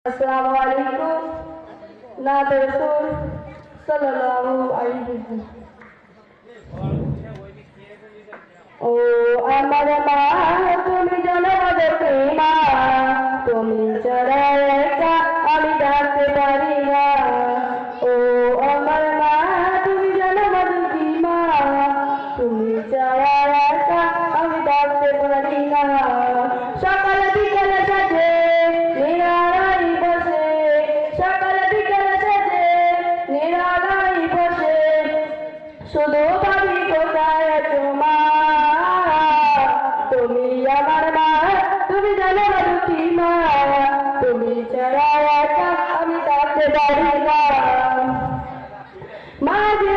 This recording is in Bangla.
আসসালামু আলাইকুম নাত রাসূল সাল্লাল্লাহু আলাইহি ওয়াসাল্লাম। ও আমার মা তুমি জনমদাতে মা, তুমি ছাড়া একা আমি থাকতে পারি না। ও আমার মা তুমি জনমদাতে মা, তুমি ছাড়া একা আমি থাকতে পারি না। সকাল বিকাল সাজে নিরালাই বসে, সকাল বিকাল সাজে নিরালাই বসে, শুধু ভাবি কোথায় তোমার। তুমি আমার মা, তুমি জানো দুটি মা, তুমি ছাড়া একা আমি থাকতে পারি না। মা যে